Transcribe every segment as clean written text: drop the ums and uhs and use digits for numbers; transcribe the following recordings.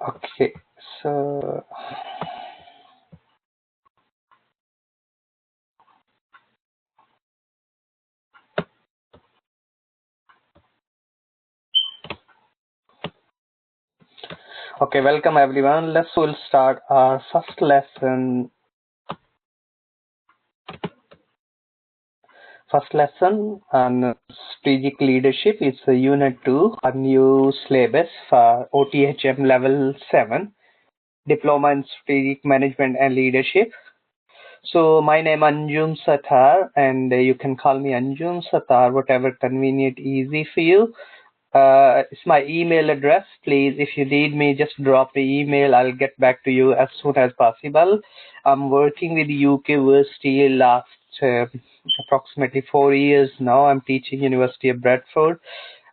Okay, so okay, welcome everyone. We'll start our first lesson. First lesson on strategic leadership. It's a unit 2, a new syllabus for OTHM Level 7, Diploma in Strategic Management and Leadership. So my name Anjum Satar, and you can call me Anjum Satar, whatever convenient, easy for you. It's my email address. Please, if you need me, just drop the email. I'll get back to you as soon as possible. I'm working with UK Versity last approximately 4 years now. I'm teaching University of Bradford,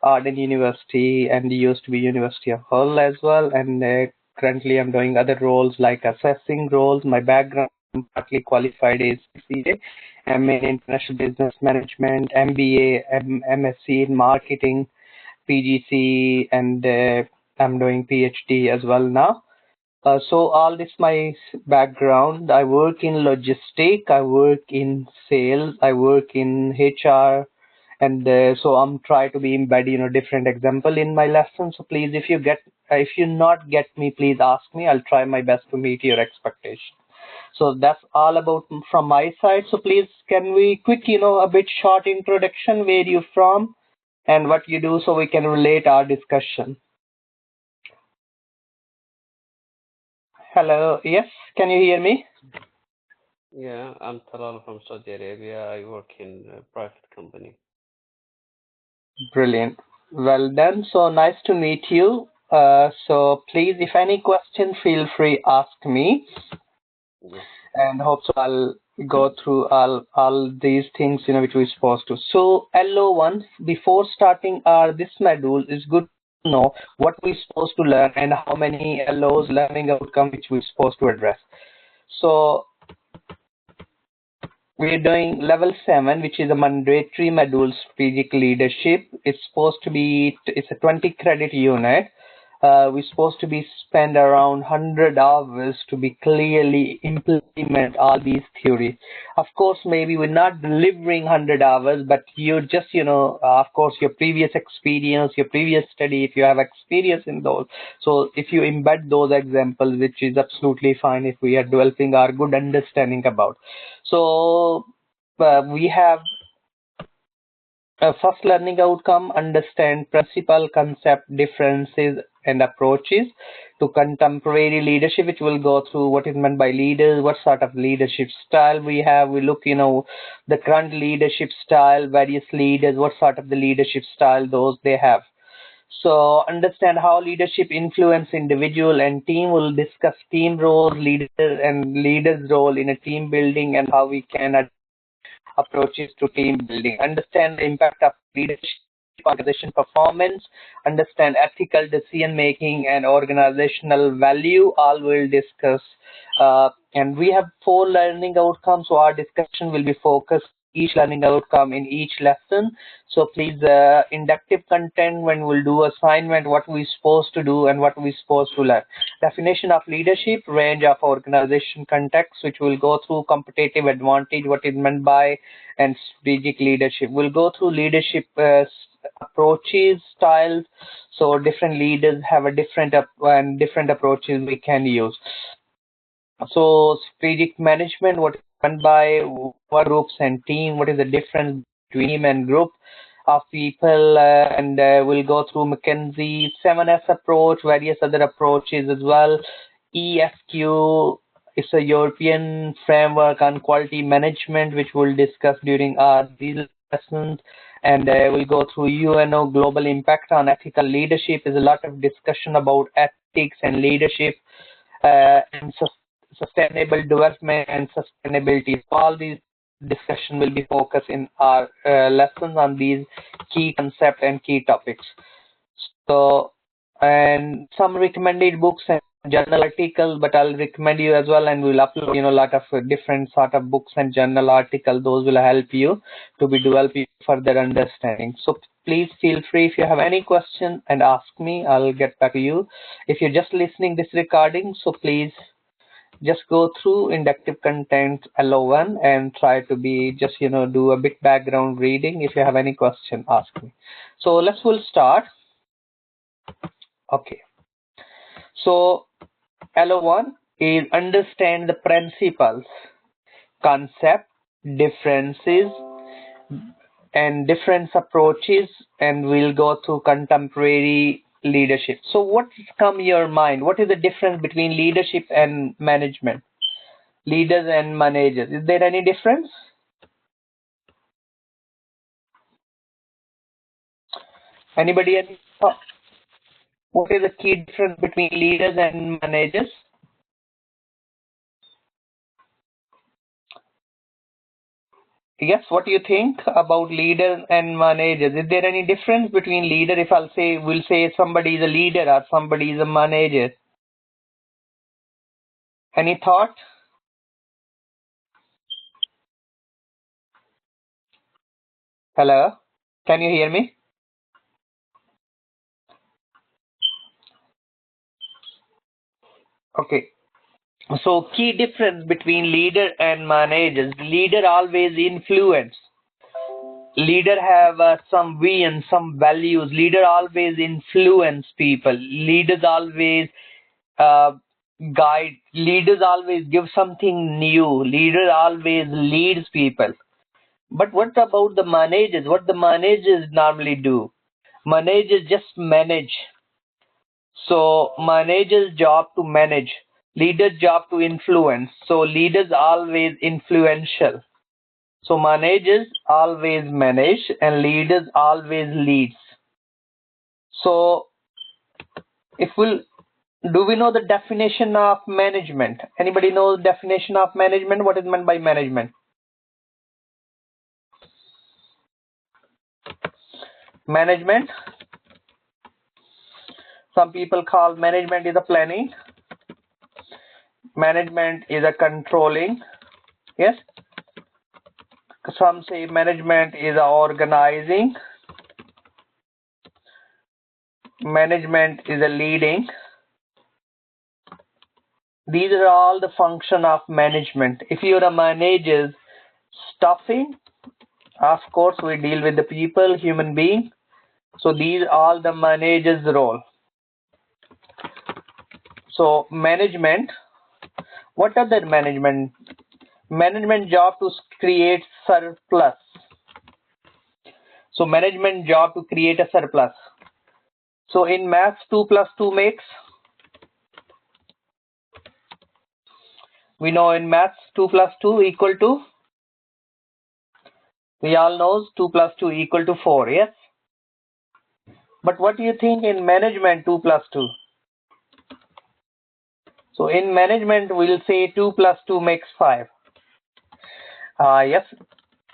Arden University, and used to be University of Hull as well. And currently, I'm doing other roles like assessing roles. My background, I'm partly qualified is CA, MA in International Business Management, MBA, MSc in Marketing, PGC, and I'm doing PhD as well now. So all this my background. I work in logistic, I work in sales, I work in HR, and so I'm trying to be embed different example in my lesson. So please, if you not get me, please ask me. I'll try my best to meet your expectation. So that's all about from my side. So please, can we quick a bit short introduction, where you from and what you do, so we can relate our discussion. Hello, yes, can you hear me? Yeah, I'm Talal from Saudi Arabia. I work in a private company. Brilliant. Well done. So nice to meet you. So please, if any question, feel free ask me. Yeah. And hope so I'll go through all these things which we're supposed to. So LO1, before starting our this module, is good to know what we're supposed to learn and how many LOs, learning outcome, which we're supposed to address. So we're doing level 7, which is a mandatory module, strategic leadership. It's a 20 credit unit. We're supposed to be spend around 100 hours to be clearly implement all these theories. Of course, maybe we're not delivering 100 hours, but you just, of course, your previous experience, your previous study, if you have experience in those. So if you embed those examples, which is absolutely fine if we are developing our good understanding about. So we have first learning outcome, understand principal concept differences and approaches to contemporary leadership, which will go through what is meant by leaders, what sort of leadership style we have. We look, the current leadership style, various leaders, what sort of the leadership style those they have. So understand how leadership influence individual and team. Will discuss team roles, leader and leaders role in a team building, and how we can approaches to team building. Understand the impact of leadership on organization performance. Understand ethical decision making and organizational value. All we'll discuss. And we have 4 learning outcomes, so our discussion will be focused each learning outcome in each lesson. So please, inductive content, when we'll do assignment, what we're supposed to do and what we're supposed to learn. Definition of leadership, range of organization context, which will go through competitive advantage, what is meant by, and strategic leadership. We'll go through leadership approaches, styles. So different leaders have a different and different approaches we can use. So strategic management, what is meant by, what groups and team, what is the difference between team and group of people, and we'll go through McKinsey 7S approach, various other approaches as well. EFQ is a European framework on quality management, which we'll discuss during these lessons. And we'll go through UNO global impact on ethical leadership. Is a lot of discussion about ethics and leadership, and sustainable development and sustainability. So all these discussion will be focused in our lessons on these key concepts and key topics. So, and some recommended books and journal articles, but I'll recommend you as well, and we'll upload, a lot of different sort of books and journal articles. Those will help you to be developing further understanding. So please feel free if you have any question and ask me. I'll get back to you. If you're just listening this recording, so please just go through inductive content LO1 and try to be just do a bit background reading. If you have any question, ask me. So we'll start. Okay. So LO1 is understand the principles, concept, differences, and different approaches, and we'll go through contemporary leadership. So what's come your mind? What is the difference between leadership and management? Leaders and managers. Is there any difference? Anybody? What is the key difference between leaders and managers? Yes, what do you think about leaders and managers? Is there any difference between leader? If we'll say somebody is a leader or somebody is a manager. Any thought? Hello? Can you hear me? Okay. So key difference between leader and managers. Leader always influence. Leader have some vision, some values. Leader always influence people. Leaders always uh, guide. Leaders always give something new. Leader always leads people. But what about the managers? What the managers normally do? Managers just manage. So managers' job to manage, leaders' job to influence. So leaders always influential. So managers always manage and leaders always leads. So if do we know the definition of management? Anybody know the definition of management? What is meant by management? Management. Some people call management is a planning. Management is a controlling. Yes. Some say management is a organizing. Management is a leading. These are all the function of management. If you're a manager, staffing, of course we deal with the people, human being. So these are all the manager's role. So management, what are the management? Management job to create surplus. So management job to create a surplus. So in maths, 2 plus 2 makes, we know in maths 2 plus 2 equal to, we all know 2 plus 2 equal to 4, yes? But what do you think in management 2 plus 2? So in management we'll say 2 plus 2 makes 5. Yes,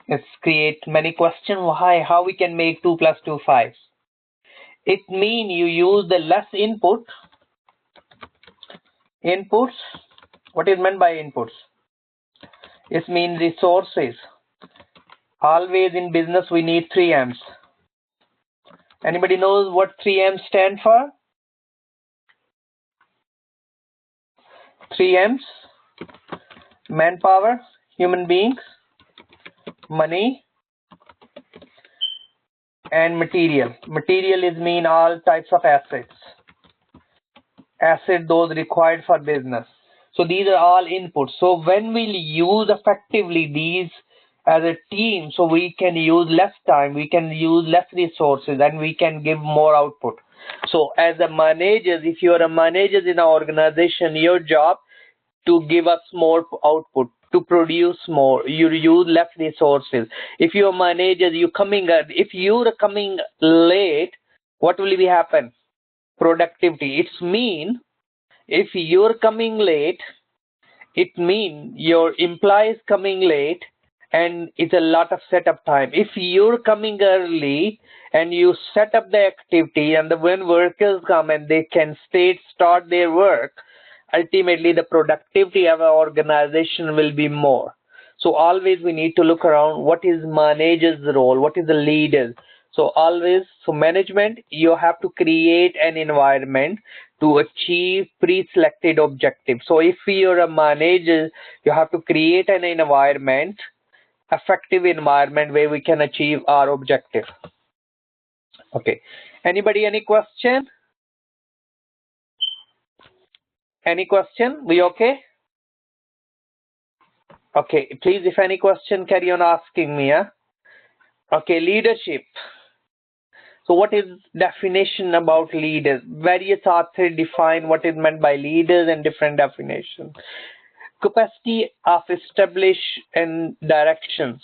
it's create many questions. Why? How we can make 2 plus 2 5? It means you use the less inputs. What is meant by inputs? It means resources. Always in business we need 3 M's. Anybody knows what 3 M's stand for? 3 M's. Manpower, human beings, money, and material. Material is mean all types of assets. Asset those required for business. So these are all inputs. So when we use effectively these as a team, so we can use less time, we can use less resources, and we can give more output. So as a manager, if you are a manager in an organization, your job to give us more output, to produce more. You use less resources. If you're a manager, if you're coming late, what will be happen? Productivity. It's mean if you're coming late, it mean your employees coming late, and it's a lot of setup time. If you're coming early and you set up the activity, and when workers come and they can start their work, ultimately the productivity of our organization will be more. So always we need to look around what is manager's role, what is the leader. So always, so management, you have to create an environment to achieve pre-selected objectives. So if you're a manager, you have to create an environment, effective environment where we can achieve our objective. Okay. Anybody, any question? Any question? We okay? Okay, please, if any question, carry on asking me. Okay, leadership. So what is definition about leaders? Various authors define what is meant by leaders and different definitions. Capacity of establish and directions.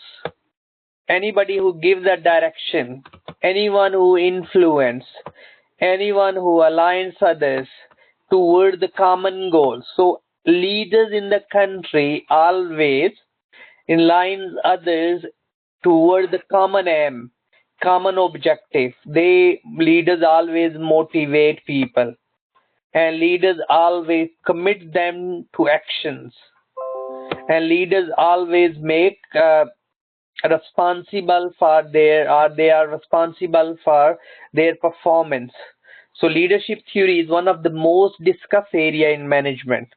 Anybody who gives a direction, anyone who influence, anyone who aligns others toward the common goal. So leaders in the country always aligns others toward the common aim, common objective. Leaders always motivate people, and leaders always commit them to actions, and leaders always make responsible for they are responsible for their performance. So leadership theory is one of the most discussed area in management.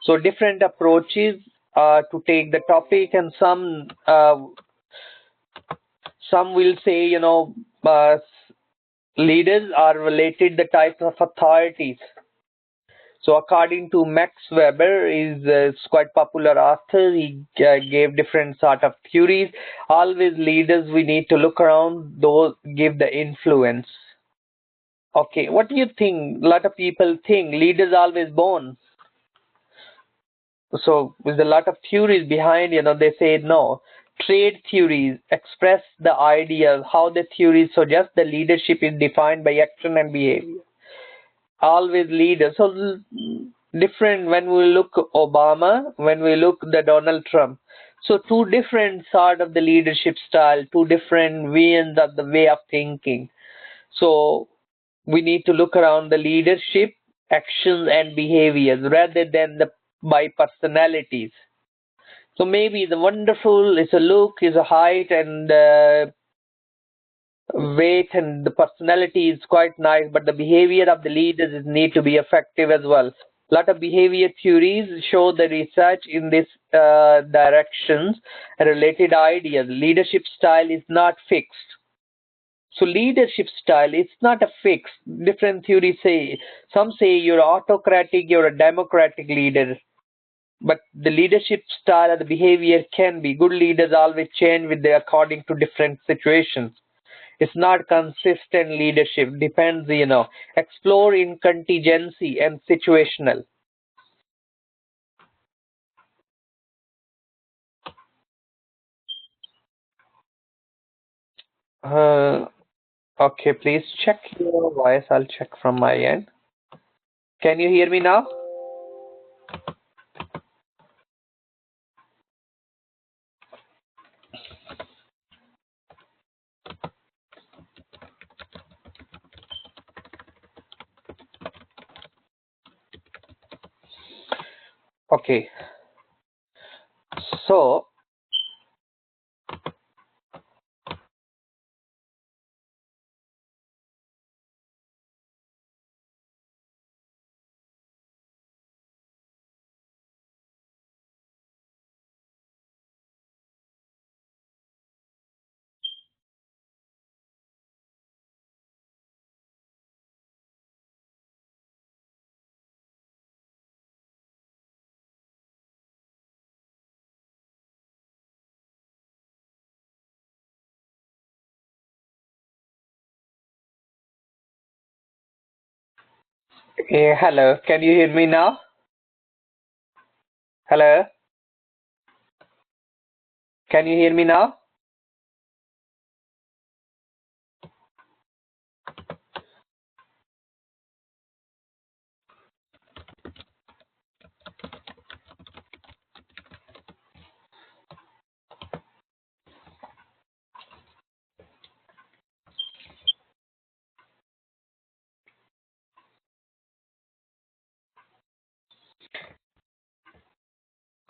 So different approaches to take the topic, and some will say, leaders are related the types of authorities. So according to Max Weber, is quite popular author. He gave different sort of theories. Always leaders, we need to look around those give the influence. Okay, what do you think? A lot of people think leaders always born. So with a lot of theories behind, they say no. Trade theories express the idea how the theories suggest the leadership is defined by action and behavior. Always leaders. So different when we look Obama, when we look the Donald Trump. So two different sort of the leadership style, two different visions of the way of thinking. So we need to look around the leadership, actions and behaviors rather than the by personalities. So maybe the wonderful is a look, is a height, and weight, and the personality is quite nice, but the behavior of the leaders need to be effective as well. A lot of behavior theories show the research in this directions and related ideas. Leadership style is not fixed. So leadership style is not a fixed. Different theories say, some say you're autocratic, you're a democratic leader. But the leadership style and the behavior can be. Good leaders always change according to different situations. It's not consistent leadership. Depends, Explore in contingency and situational. Uh, okay, please check your voice. I'll check from my end. Can you hear me now? Okay. So, hello. Can you hear me now? Hello? Can you hear me now?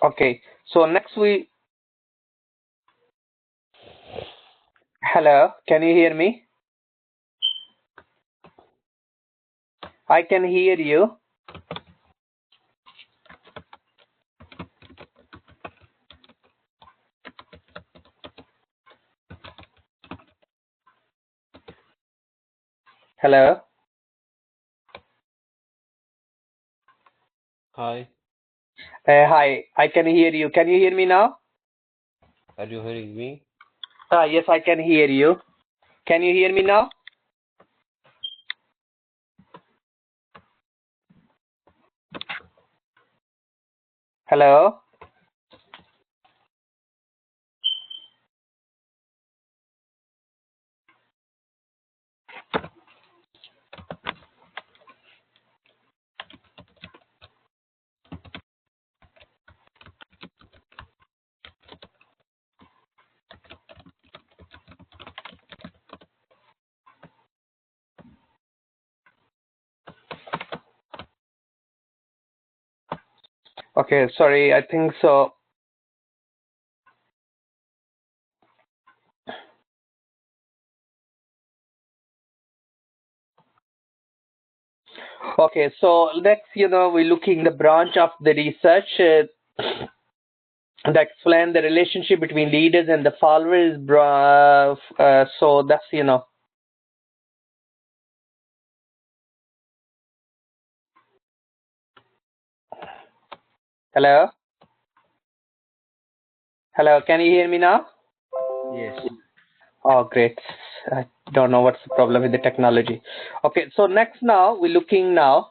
Okay, so next hello, can you hear me? I can hear you. Hello. Hi, Hi, I can hear you. Can you hear me now? are you hearing me? Yes, I can hear you. Can you hear me now? Hello. Okay, sorry, I think so. Okay, so next, we're looking the branch of the research that explain the relationship between leaders and the followers. So that's, hello? Hello, can you hear me now? Yes. Oh, great. I don't know what's the problem with the technology. Okay, so next now, we're looking now.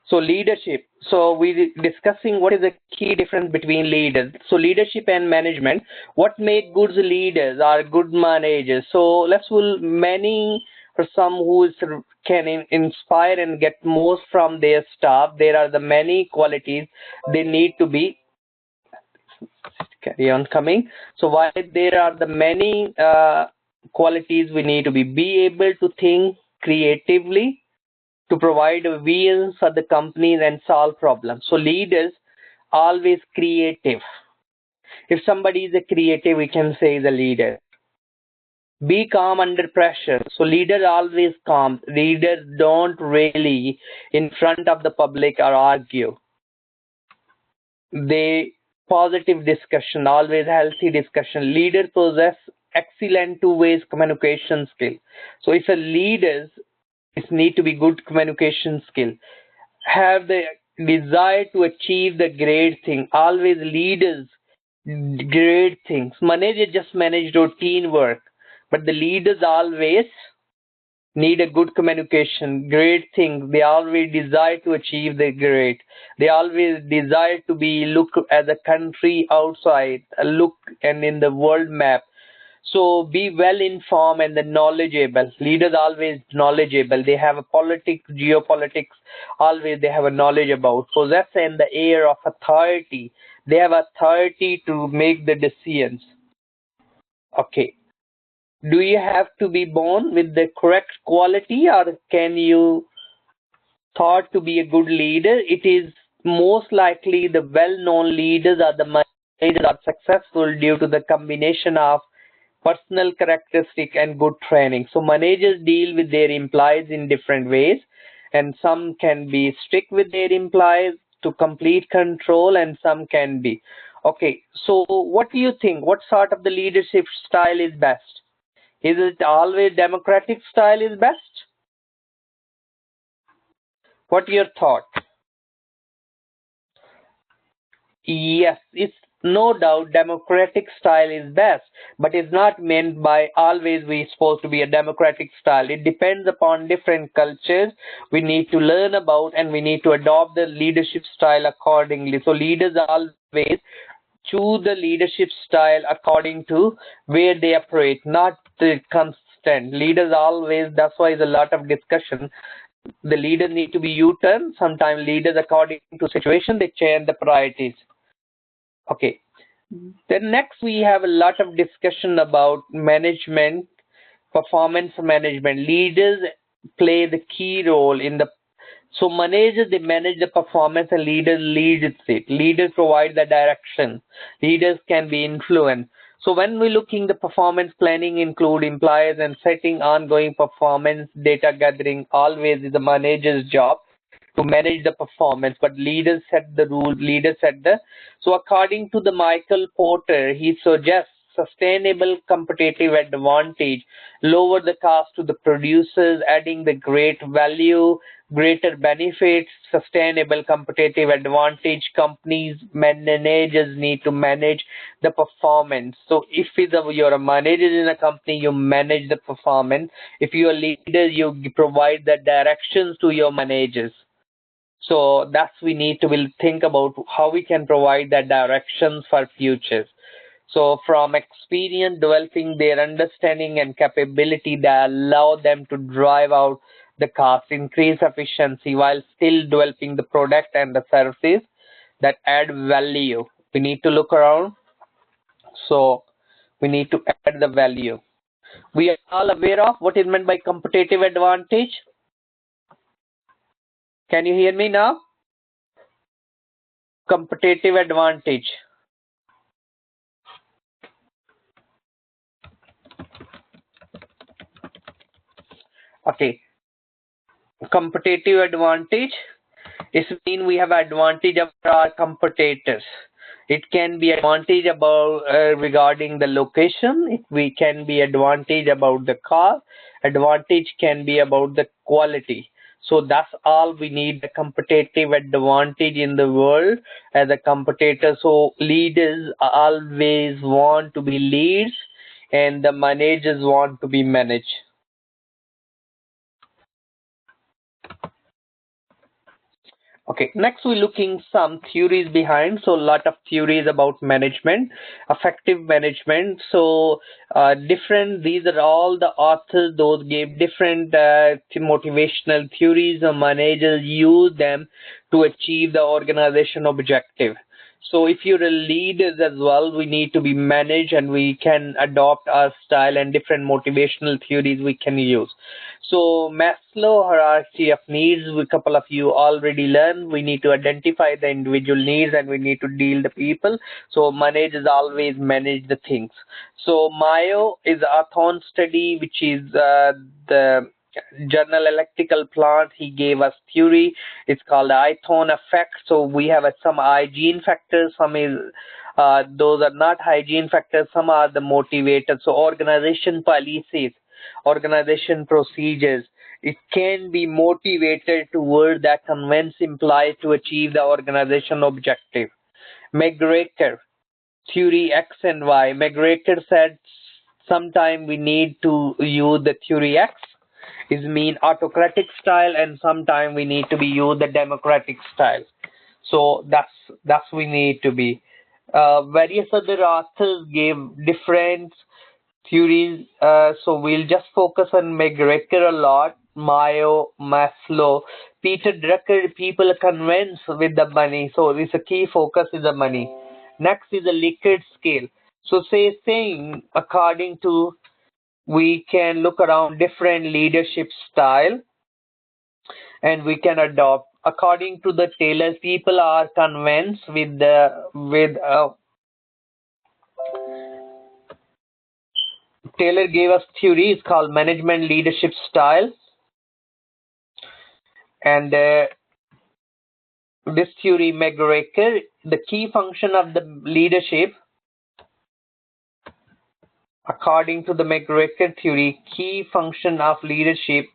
So leadership. So we discussing what is the key difference between leaders. So leadership and management. What make good leaders are good managers. So let's will many or some who can inspire and get most from their staff. There are the many qualities they need to be carry on coming. So why there are the many qualities we need to be able to think creatively, to provide a vision for the companies and solve problems. So leaders always creative. If somebody is a creative, we can say the leader. Be calm under pressure. So leaders always calm. Leaders don't really in front of the public or argue. They positive discussion, always healthy discussion. Leaders possess excellent two-ways communication skill. So if a leaders it need to be good communication skill, have the desire to achieve the great thing. Always leaders great things. Manager just manage routine work, but the leaders always need a good communication, great things. They always desire to achieve the great. They always desire to be look at the country outside, look and in the world map. So be well informed and the knowledgeable. Leaders always knowledgeable. They have a politics, geopolitics, always they have a knowledge about. Possess and the air of authority. They have authority to make the decisions. Okay. Do you have to be born with the correct quality or can you thought to be a good leader? It is most likely the well-known leaders are the managers are successful due to the combination of personal characteristic and good training. So managers deal with their employees in different ways, and some can be strict with their employees to complete control, and some can be. Okay, so what do you think? What sort of the leadership style is best? Is it always democratic style is best? What your thought? Yes, it's no doubt democratic style is best, but it's not meant by always we supposed to be a democratic style. It depends upon different cultures we need to learn about and we need to adopt the leadership style accordingly. So leaders always choose the leadership style according to where they operate, not the constant. Leaders always, that's why there's a lot of discussion. The leaders need to be U-turn. Sometimes leaders according to situation they change the priorities. Okay. Then next we have a lot of discussion about management, performance management. Leaders play the key role in the So managers, they manage the performance and leaders lead it. Leaders provide the direction. Leaders can be influenced. So when we're looking the performance planning include employees and setting ongoing performance data gathering always is the manager's job to manage the performance, but leaders set the rules, leaders set the. So according to the Michael Porter, he suggests sustainable competitive advantage, lower the cost to the producers, adding the great value, greater benefits, sustainable competitive advantage. Companies, managers need to manage the performance. So if you're a manager in a company, you manage the performance. If you're a leader, you provide the directions to your managers. So that's we need to will think about how we can provide that directions for futures. So from experience developing their understanding and capability that allow them to drive out the cost, increase efficiency while still developing the product and the services that add value. We need to look around. So we need to add the value. We are all aware of what is meant by competitive advantage. Can you hear me now? Competitive advantage. Okay, competitive advantage is mean we have advantage over our competitors. It can be advantage about regarding the location. We can be advantage about the car. Advantage can be about the quality. So that's all we need, the competitive advantage in the world as a competitor. So leaders always want to be leads and the managers want to be managed. Okay, next we're looking some theories behind. So a lot of theories about management, effective management. So different, these are all the authors, those gave different motivational theories. The managers use them to achieve the organization objective. So if you're a leader as well, we need to be managed and we can adopt our style and different motivational theories we can use. So Maslow hierarchy of needs, a couple of you already learned. We need to identify the individual needs and we need to deal the people. So managers always manage the things. So Mayo is a Athon study, which is the journal electrical plant. He gave us theory. It's called the Ithon effect. So we have some hygiene factors. Some is those are not hygiene factors. Some are the motivators. So organization policies, organization procedures. It can be motivated toward that convince employees to achieve the organization objective. McGregor theory X and Y. McGregor said sometime we need to use the theory X is mean autocratic style and sometime we need to be use the democratic style. So that's we need to be. Various other authors gave different theories. So we'll just focus on McGregor a lot. Mayo, Maslow, Peter Drucker. People are convinced with the money. So this a key focus is the money. Next is the Likert scale. So saying according to we can look around different leadership style and we can adopt according to the Taylor. People are convinced with the with Taylor gave us theory. It's called management leadership style, and this theory McGregor, the key function of the leadership according to the McGregor theory, key function of leadership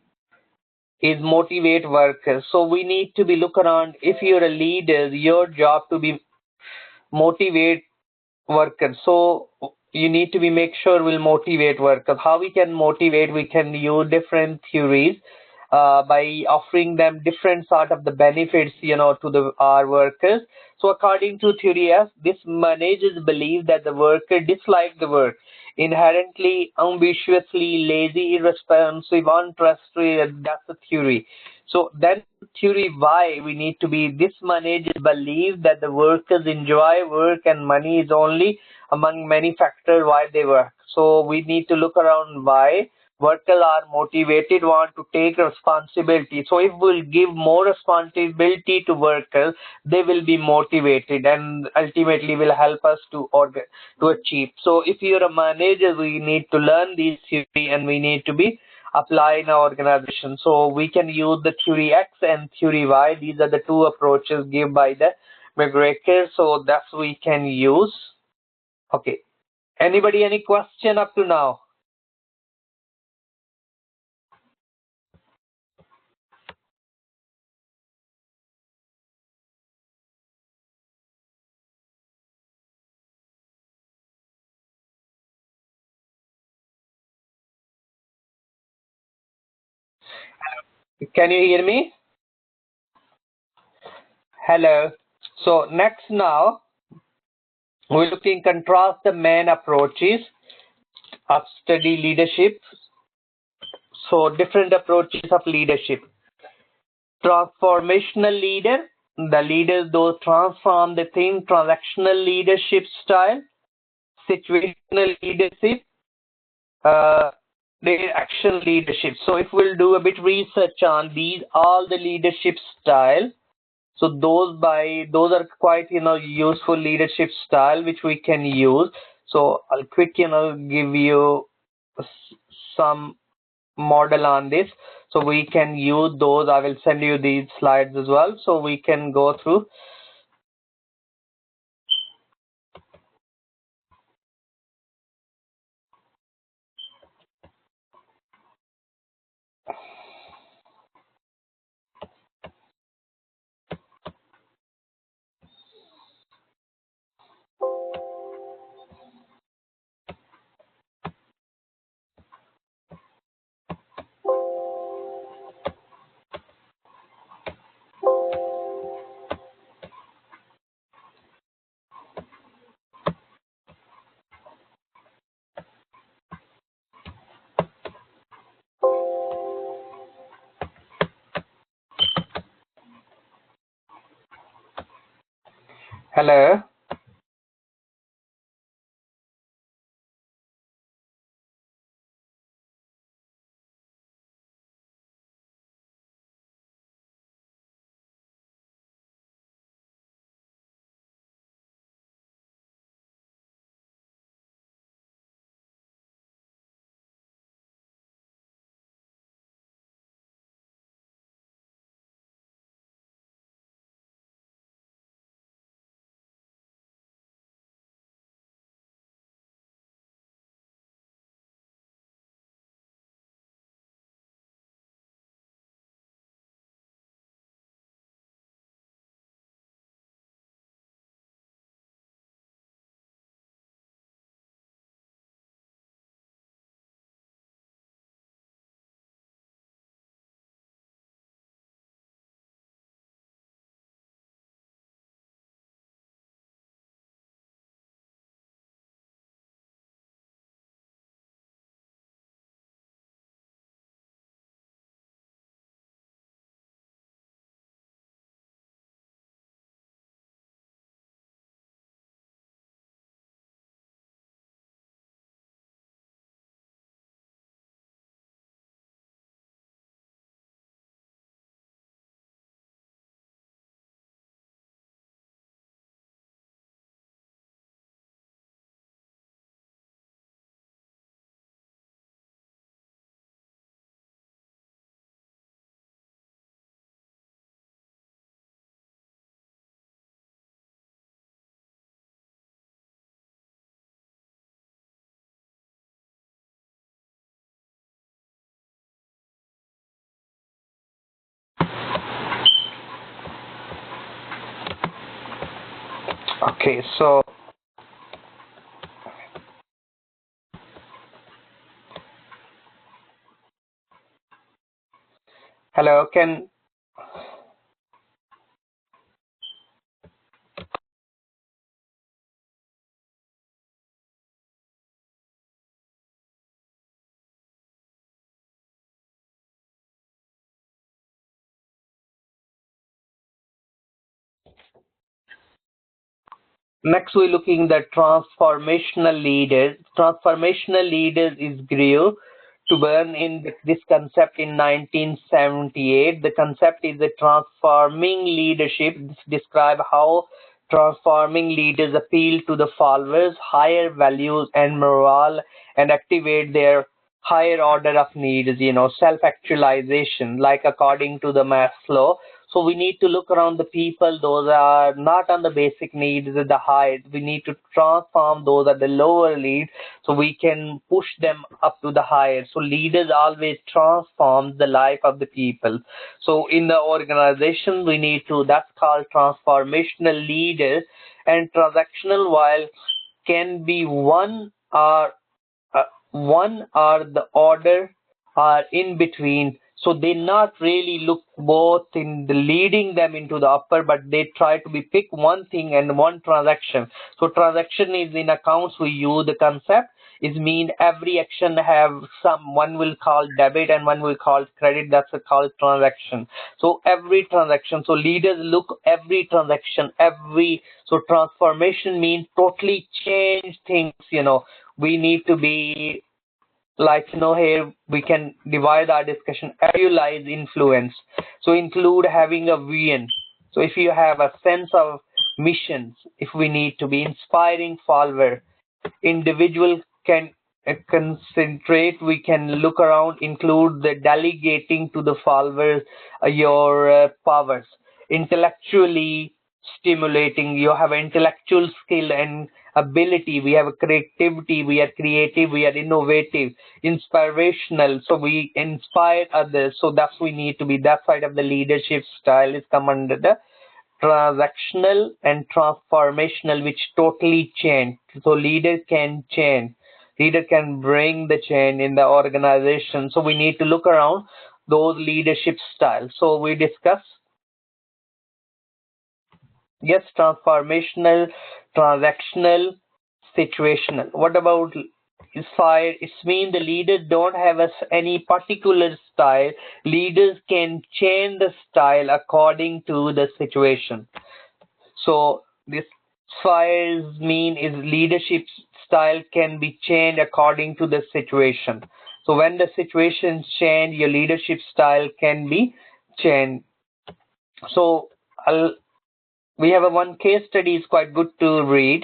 is motivate workers. So we need to be look around. If you're a leader, your job to be motivate workers. So you need to be make sure we'll motivate workers. How we can motivate? We can use different theories by offering them different sort of the benefits, to the our workers. So according to theory F, this managers believe that the worker dislike the work, inherently ambitiously, lazy, irresponsive, untrustworthy. That's the theory. So then theory why we need to be this managers believe that the workers enjoy work and money is only among many factors why they work. So we need to look around why. workers are motivated, want to take responsibility. So if we'll give more responsibility to workers, they will be motivated and ultimately will help us to achieve. So if you're a manager, we need to learn these theory and we need to be applying our organization. So we can use the theory X and theory Y. These are the two approaches given by the McGregor. So that's we can use. Okay. Anybody, any question up to now? Can you hear me? Hello. So next now, we're looking contrast the main approaches of study leadership. So different approaches of leadership. Transformational leader, the leaders those transform the thing, transactional leadership style, situational leadership, uh, the action leadership. So if we'll do a bit research on these, all the leadership style. So those are quite useful leadership style which we can use. So I'll quick give you some model on this. So we can use those. I will send you these slides as well. So we can go through. Hello. Okay. So hello. Can next we're looking the transformational leaders. Transformational leaders is grew to burn in this concept in 1978. The concept is the transforming leadership. This describe how transforming leaders appeal to the followers, higher values and morale, and activate their higher order of needs, self-actualization, like according to the Maslow. So we need to look around the people, those are not on the basic needs at the height. We need to transform those at the lower need so we can push them up to the higher. So leaders always transform the life of the people. So in the organization, we need to, that's called transformational leaders. And transactional, while can be one or the order are in between, so they not really look both in the leading them into the upper, but they try to be pick one thing and one transaction. So transaction is in accounts we use the concept is mean every action have some, one will call debit and one will call credit, that's a called transaction. So every transaction, so leaders look every transaction, every, so transformation means totally change things. We need to be like, here we can divide our discussion, realize influence. So include having a vision. So if you have a sense of missions, if we need to be inspiring follower, individual can concentrate, we can look around, include the delegating to the followers your powers, intellectually stimulating, you have intellectual skill and ability, we have a creativity, we are creative, we are innovative, inspirational, so we inspire others. So that's we need to be, that side of the leadership style is come under the transactional and transformational, which totally change. So leader can change, leader can bring the change in the organization. So we need to look around those leadership styles. So we discuss, yes, transformational, transactional, situational. What about fire? It's mean the leaders don't have any particular style. Leaders can change the style according to the situation. So this fire's mean is leadership style can be changed according to the situation. So when the situations change, your leadership style can be changed. So we have a one case study is quite good to read.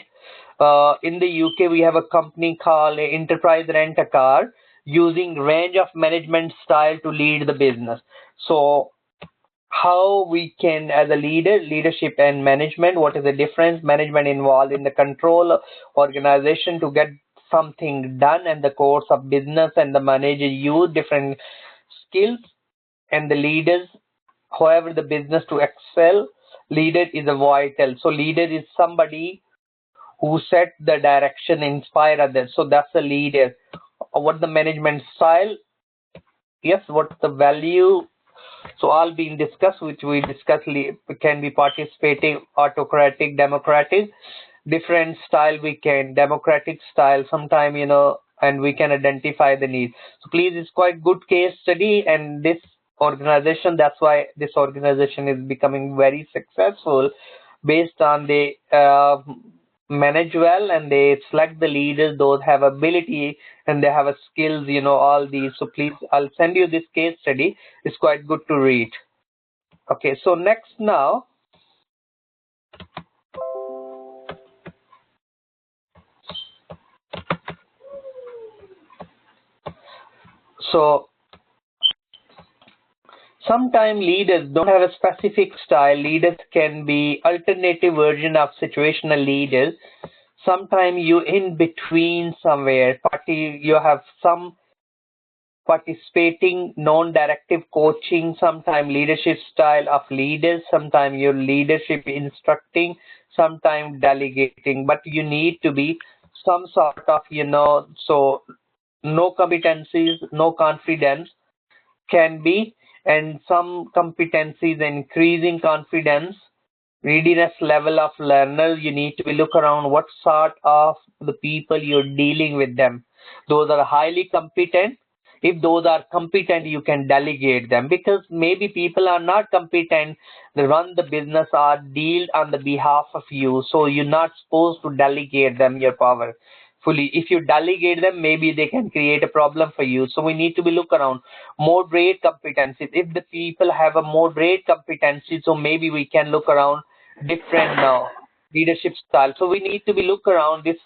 In the UK, we have a company called Enterprise Rent a Car using range of management style to lead the business. So how we can, as a leader, leadership and management, what is the difference? Management involved in the control organization to get something done and the course of business, and the manager use different skills, and the leaders, however the business to excel, leader is a vital. So leader is somebody who set the direction, inspire others. So that's the leader. What the management style? Yes, what's the value? So all being discussed, which we discuss can be participating, autocratic, democratic, different style we can, democratic style, sometime, and we can identify the need. So please, it's quite good case study, and this organization, that's why this organization is becoming very successful based on they manage well and they select the leaders, those have ability and they have a skills, all these. So please, I'll send you this case study. It's quite good to read. Okay, so next now, so sometimes leaders don't have a specific style. Leaders can be alternative version of situational leaders. Sometimes you in between somewhere. You have some participating non-directive coaching, sometimes leadership style of leaders, sometimes your leadership instructing, sometimes delegating, but you need to be some sort of, so no competencies, no confidence can be, and some competencies increasing confidence, readiness level of learners. You need to be look around what sort of the people you're dealing with them. Those are highly competent. If those are competent, you can delegate them, because maybe people are not competent, they run the business or deal on the behalf of you, so you're not supposed to delegate them your power. fully. If you delegate them, maybe they can create a problem for you. So we need to be look around moderate competencies. If the people have a moderate competency, so maybe we can look around different leadership style. So we need to be look around this.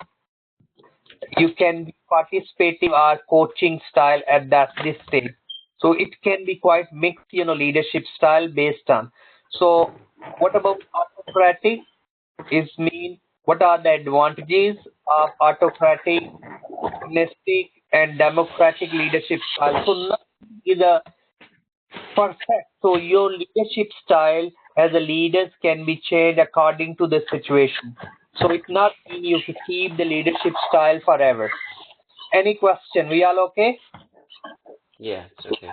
You can be participative or coaching style at this stage. So it can be quite mixed, leadership style based on. So what about autocratic? Is mean what are the advantages of autocratic, agnostic, and democratic leadership style? So nothing is a perfect. So your leadership style as a leader can be changed according to the situation. So it's not mean you to keep the leadership style forever. Any question? We all okay? Yeah, it's okay.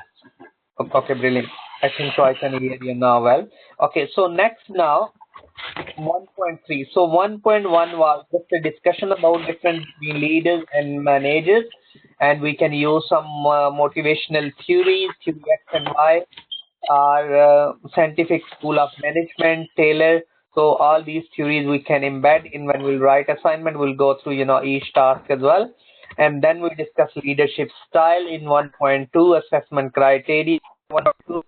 Okay, brilliant. I think so. I can hear you now well. Okay, so next now 1.3. So 1.1 was just a discussion about difference between leaders and managers, and we can use some motivational theories, theory X and Y, our scientific school of management, Taylor. So all these theories we can embed in when we'll write assignment. We'll go through each task as well, and then we discuss leadership style in 1.2 assessment criteria. 1.2,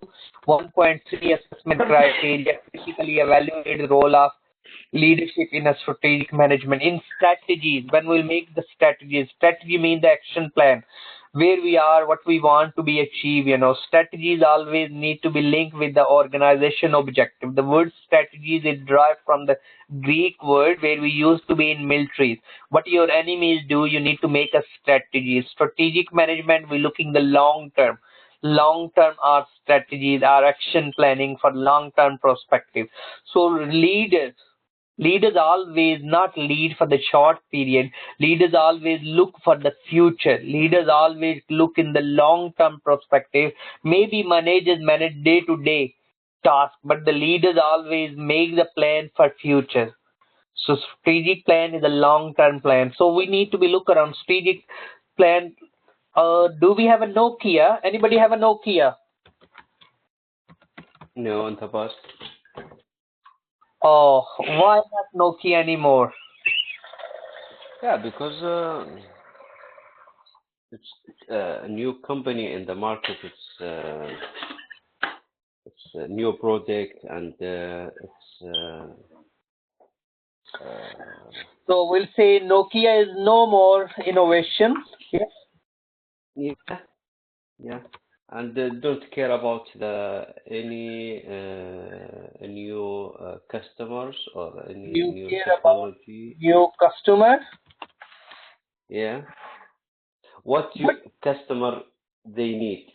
1.3 assessment criteria basically evaluate the role of leadership in a strategic management in strategies. When we'll make the strategies, strategy means the action plan, where we are, what we want to be achieved. Strategies always need to be linked with the organization objective. The word strategies is derived from the Greek word where we used to be in militaries. What your enemies do, you need to make a strategy. Strategic management, we're looking the long term. Long term are strategies, are action planning for long term perspective. So leaders always not lead for the short period. Leaders always look for the future. Leaders always look in the long term perspective. Maybe managers manage day to day task, but the leaders always make the plan for future. So strategic plan is a long term plan. So we need to be look around strategic plan. Do we have a Nokia? Anybody have a Nokia? No, in the past. Oh, why not Nokia anymore? Yeah, because it's a new company in the market. It's a new product, and So we'll say Nokia is no more innovation. Yes. yeah, yeah, and don't care about any new customers or any You new care about technology. new customer. Yeah, what you But customer they need.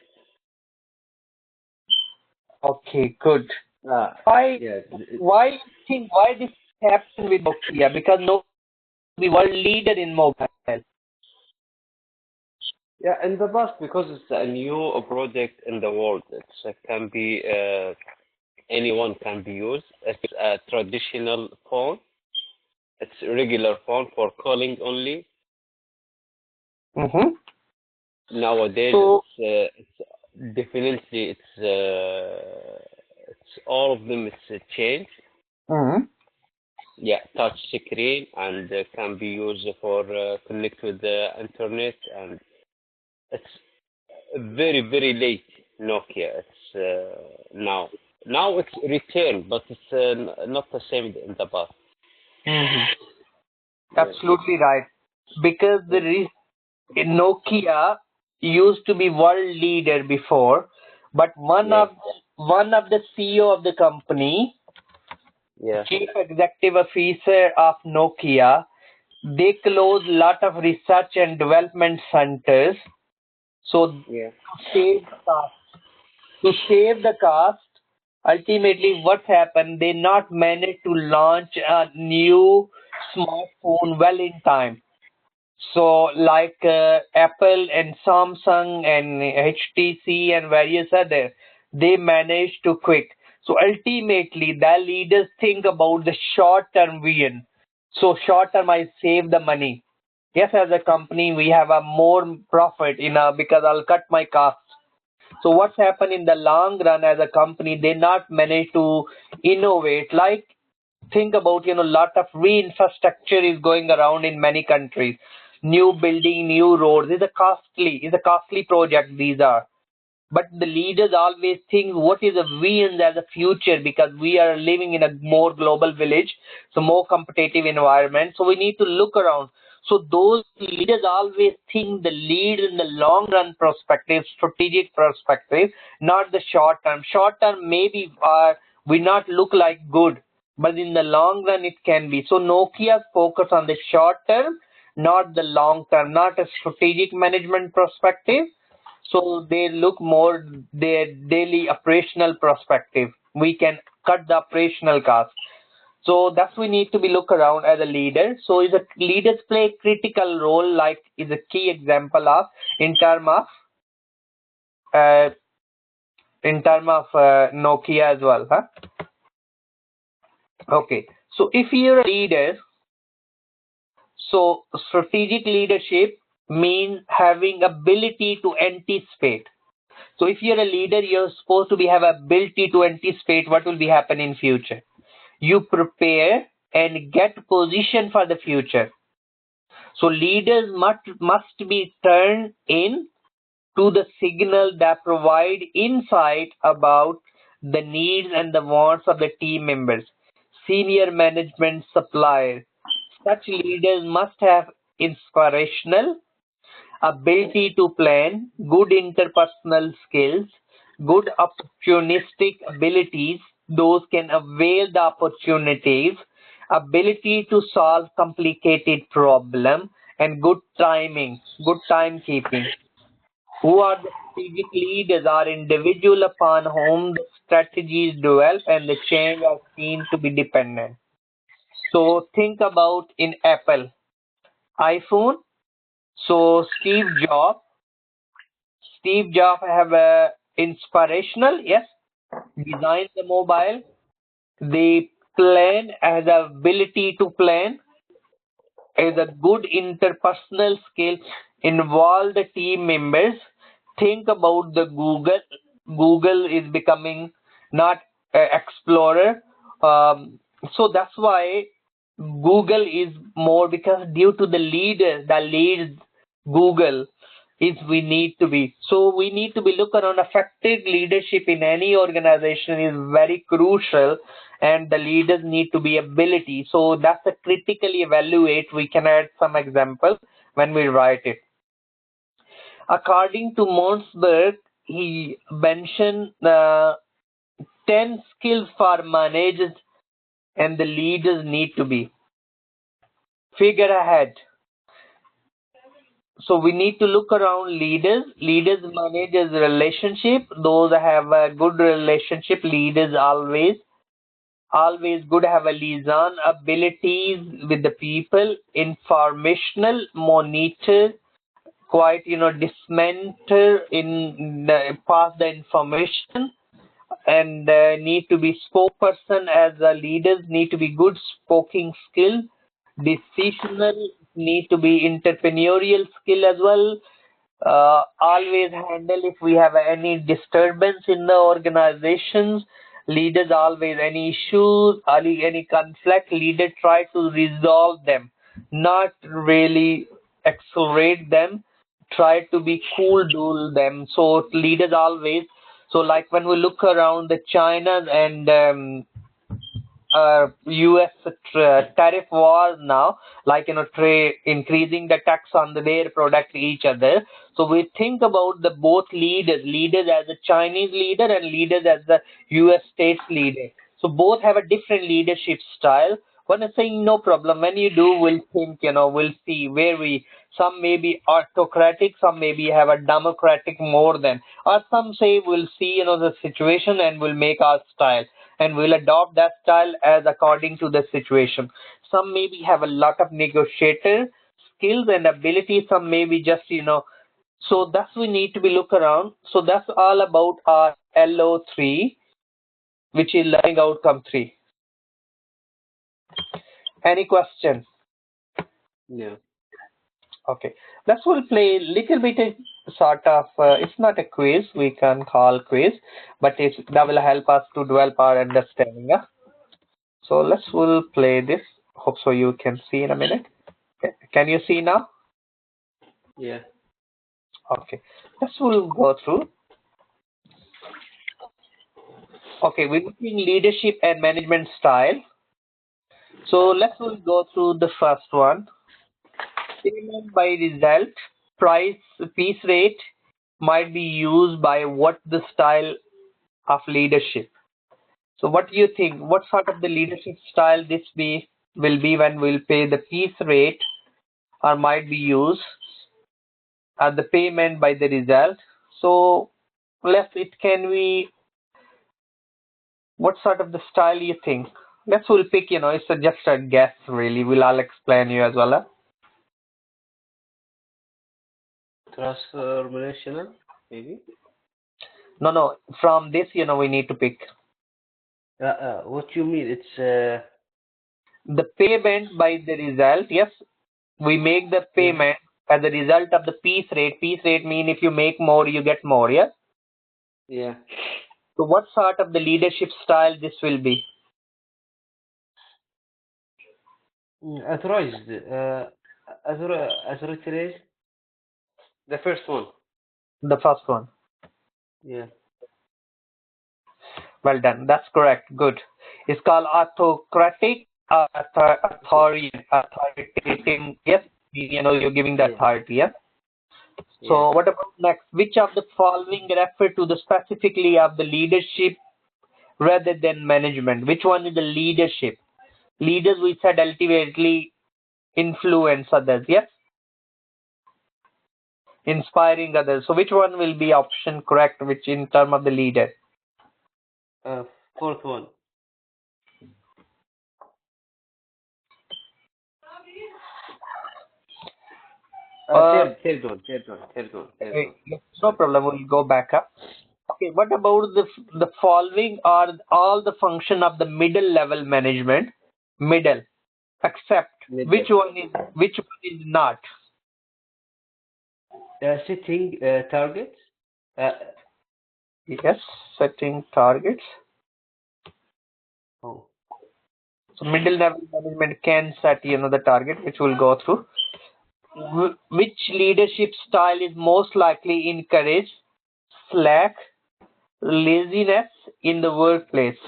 okay, good. Ah, Why yeah, why you think why this happened with Nokia? Because Nokia we world leader in mobile. yeah. In the past, because it's a new product in the world, it can be anyone can be used. It's a traditional phone. It's a regular phone for calling only. Mm-hmm. Nowadays, So it's definitely it's all of them. It's a change. mhm. Yeah, touch screen and can be used for connect with the internet, and it's very very late Nokia. It's now it's retail, but it's not the same in the past. Mhm. Yeah, Absolutely right. Because yeah, Nokia used to be world leader before, but yeah, one of the CEO of the company, yeah, chief executive officer of Nokia, they closed lot of research and development centers. So yeah, to save the cost, ultimately what happened? They not managed to launch a new smartphone well in time. So like Apple and Samsung and HTC and various other, they managed to quick. So ultimately, the leaders think about the short-term vision. So short-term, I save the money. Yes, as a company, we have a more profit because I'll cut my costs. So what's happened in the long run as a company, they not manage to innovate. Like think about lot of re-infrastructure is going around in many countries. new building, new roads is a costly project. These are, but the leaders always think what is a vision as a future, because we are living in a more global village, so more competitive environment, so we need to look around. So those leaders always think the lead in the long run perspective, strategic perspective, not the short term maybe we not look like good, but in the long run it can be. So Nokia's focus on the short term, not the long term, not a strategic management perspective. So they look more their daily operational perspective. We can cut the operational cost. So that's we need to be look around as a leader. So is a leaders play a critical role, like is a key example of in term of uh, Nokia as well, huh? Okay. So if you're a leader, so strategic leadership means having ability to anticipate. So if you're a leader, you're supposed to be have ability to anticipate what will be happen in future. You prepare and get position for the future. So leaders must be turned in to the signal that provide insight about the needs and the wants of the team members, senior management, suppliers. Such leaders must have inspirational ability to plan, good interpersonal skills, good opportunistic abilities, those can avail the opportunities, ability to solve complicated problem, and good timing, good timekeeping. Who are the strategic leaders are individual upon whom the strategies develop and the change are seen to be dependent. So think about in Apple, iPhone. So Steve Jobs have a inspirational, yes, design the mobile. They plan as the ability to plan, as a good interpersonal skill, involve the team members. Think about the Google. Google is becoming not explorer. So that's why Google is more, because due to the leaders that leads Google is we need to be. So we need to be look around effective leadership in any organization is very crucial, and the leaders need to be ability. So that's a critically evaluate. We can add some examples when we write it. According to Monsberg, he mentioned 10 skills for managers and the leaders need to be figure ahead. So we need to look around leaders managers relationship, those have a good relationship. Leaders always good have a liaison abilities with the people. Informational monitor, quite dismentor in the, pass the information, and need to be spokesperson as a leaders need to be good speaking skill. Decisional need to be entrepreneurial skill as well. Always handle if we have any disturbance in the organizations. Leaders always any issues, any conflict, leader try to resolve them, not really accelerate them. Try to be cool, dual them. So leaders always. So like when we look around the China and US tariff wars now, like trade increasing the tax on their product each other. So we think about the both leaders as a Chinese leader and leaders as the US states leader. So both have a different leadership style. One is saying no problem. When you do, we'll think, we'll see where we. Some may be autocratic, some maybe have a democratic more than, or some say we'll see, the situation and we'll make our style and we'll adopt that style as according to the situation. Some maybe have a lot of negotiator skills and ability. Some maybe just, so that's we need to be look around. So that's all about our LO3, which is learning outcome 3. Any questions? Yeah. Okay, let's we'll play little bit sort of. It's not a quiz. We can call quiz, but that will help us to develop our understanding. Yeah? So let's we'll play this. Hope so you can see in a minute. Can you see now? Yeah. Okay, this will go through. Okay, we're looking leadership and management style. So let's will go through the first one. Payment by result, price, piece rate might be used by what the style of leadership. So what do you think? What sort of the leadership style this be will be when we'll pay the piece rate or might be used at the payment by the result? So let's it can be what sort of the style you think? Let's we'll pick, it's just a guess really. We'll all explain you as well. Huh? Transformational, maybe. No. From this, we need to pick What you mean? It's the payment by the result. Yes, we make the yeah, payment as a result of the piece rate. Piece rate mean if you make more, you get more. Yeah. yeah. So what sort of the leadership style this will be? Authorized. Authorized. The first one. The first one. Yeah. Well done. That's correct. Good. It's called autocratic, authoritative. Yes, you're giving the Yeah. authority. Yes. Yeah. So what about next? Which of the following refer to the specifically of the leadership rather than management? Which one is the leadership? Leaders, we said, ultimately influence others. Yes, inspiring others. So which one will be option correct? Which in term of the leader? Fourth one. Uh, Third one. no Sorry. problem. We'll go back up. Okay, what about the following are all the function of the middle level management? Middle, except Middle. which one is not? Setting targets. Uh, Yes, setting targets. oh. So middle level management can set the target, which we'll go through. Which leadership style is most likely encourage slack, laziness in the workplace?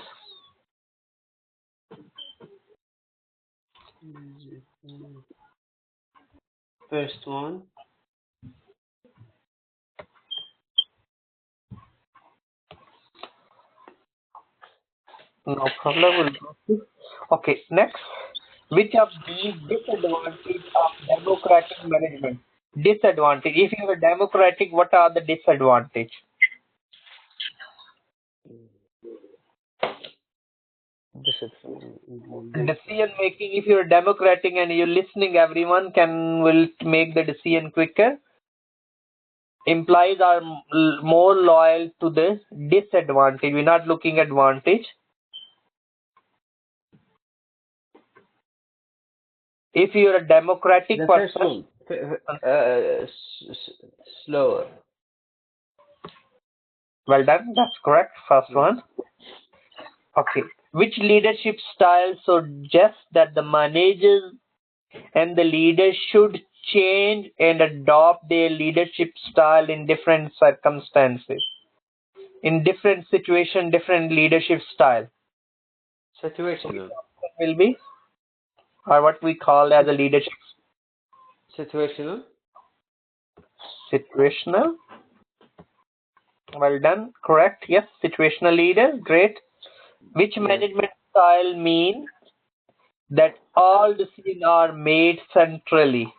First one. No problem. We'll go through. Okay, next. Which of these disadvantages of democratic management? Disadvantage. If you are democratic, what are the disadvantage? Decision making. If you're democratic and you're listening, everyone will make the decision quicker. Employees are more loyal to the disadvantage. We're not looking at advantage. If you're a democratic The first person, one. Slower. well done. That's correct. First Yeah. one. Okay. Which leadership style suggests that the managers and the leaders should change and adopt their leadership style in different circumstances, in different situation, different leadership style? So which Situational. option will be, or what we call as a leadership? Situational. Situational. Well done. Correct. Yes. Situational leader. Great. Which Yeah. management style mean that all decisions are made centrally?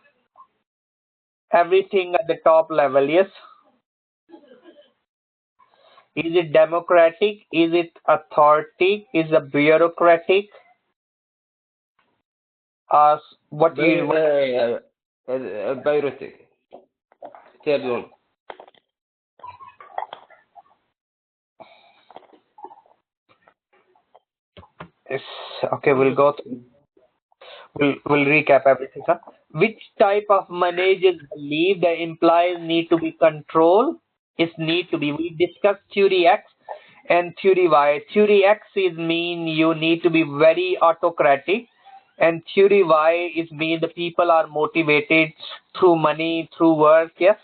Everything at the top level. Yes. Is it democratic? Is it authoritative? Is it bureaucratic? What you what Biotic. Third one. is okay? We'll go through. We'll recap everything. Huh? Which type of managers believe the employees need to be controlled? Is need to be. We discussed theory X and theory Y. Theory X is mean you need to be very autocratic, And theory why is mean the people are motivated through money, through work. Yes,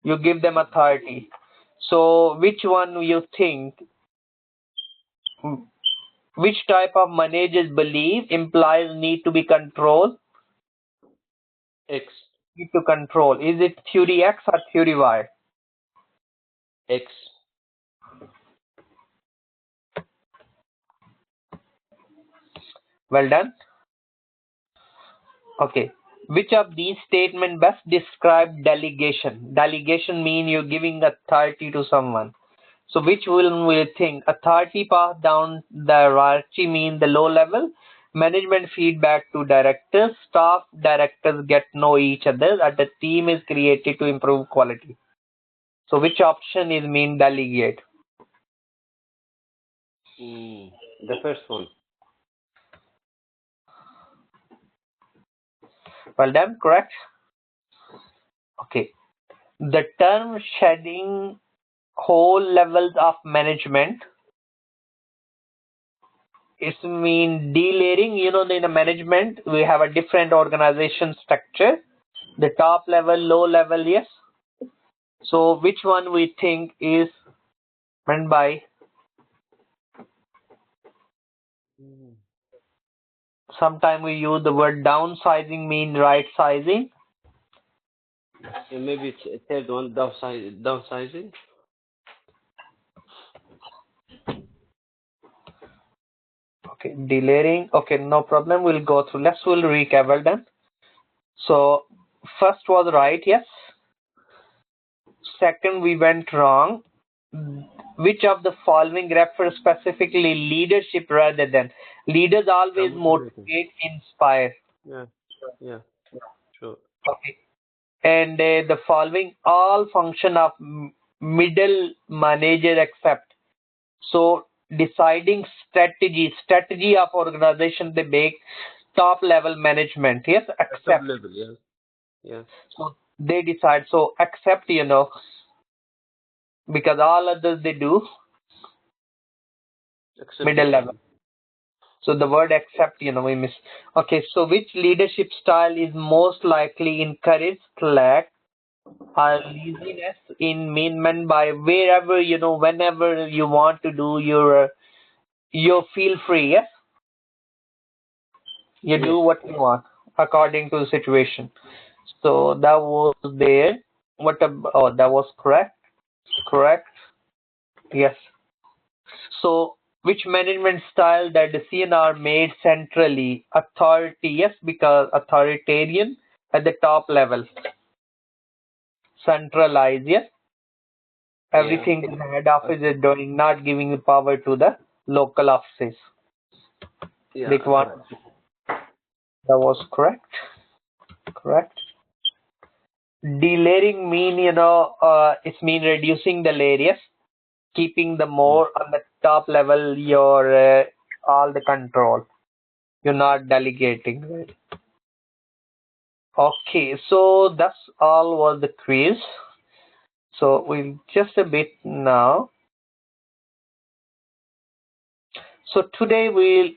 you give them authority. So which one you think, which type of managers believe implies need to be controlled, X. need to control? Is it theory X or theory Y? X. Well done. Okay. Which of these statements best describe delegation? Delegation mean you're giving authority to someone. So which one will think? Authority passed down the hierarchy mean the low level. Management feedback to directors. Staff directors get know each other and the team is created to improve quality. So which option is mean delegate? The first one. Well done, correct? Okay. The term shedding whole levels of management is mean delayering. You know, in a management we have a different organization structure. The top level, low level, yes. So which one we think is meant by? Sometimes we use the word downsizing mean right sizing. And maybe it's a third one, downsizing. Okay, delayering. Okay, no problem. We'll go through. We'll recap. Well done. So first was right, yes. Second, we went wrong. Which of the following refers specifically leadership rather than leaders always motivate, inspire. Yeah, yeah, sure. Okay. And the following all function of middle manager except. So deciding strategy of organization they make top level management. Yes, Top accept. level, yeah. Yeah. So they decide. So accept, because all others they do middle level. So the word accept, we miss. Okay, so which leadership style is most likely encourage slack or laziness in meant by wherever, whenever you want to do you feel free, yes? You do Yes. what you want according to the situation. So that was there. Oh, that was correct. Correct. Yes. So, which management style that decisions are made centrally? Authority, yes, because authoritarian at the top level. Centralized, yes. Everything the head office is doing, not giving the power to the local offices. Yeah. That one, that was correct. Correct. Delayering mean, it's mean reducing the layer, yes. Keeping the more on the top level, your all the control. You're not delegating, right? Okay, so that's all was the quiz. So we'll just a bit now. So today we'll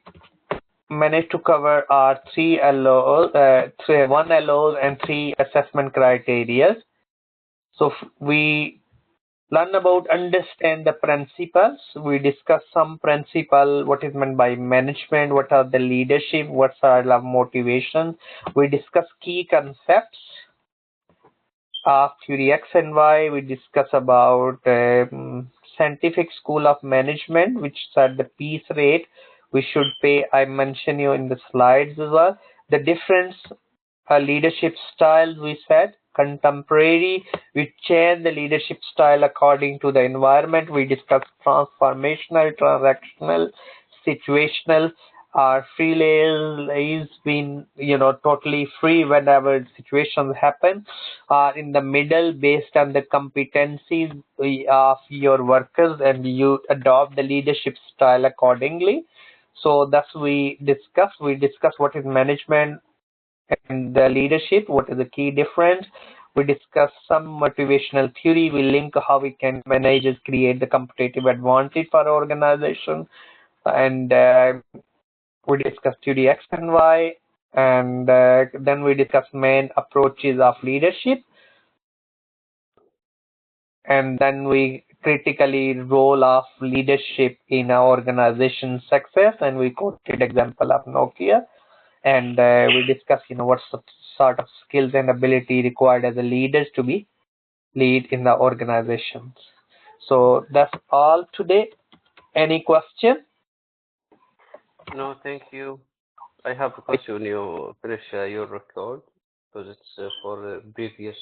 manage to cover our three LOs, one LOs and three assessment criteria. So we learn about understand the principles. We discuss some principle, what is meant by management, what are the leadership, what's our motivation. We discuss key concepts of theory X and Y. We discuss about scientific school of management, which is at the piece rate we should pay. I mentioned you in the slides as well. The difference leadership styles we said contemporary. We change the leadership style according to the environment. We discuss transformational, transactional, situational. Our free layers been totally free whenever situations happen. In the middle based on the competencies of your workers and you adopt the leadership style accordingly. So that's we discuss. We discuss what is management and the leadership, what is the key difference. We discuss some motivational theory. We link how we can managers create the competitive advantage for our organization. And We discussed 2D X and Y, and then we discussed main approaches of leadership, and then we critically role of leadership in our organization success, and we quoted example of Nokia, and we discussed, what's the sort of skills and ability required as a leaders to be lead in the organizations. So that's all today. Any question? No, thank you. I have a question when you finish your record because it's for previous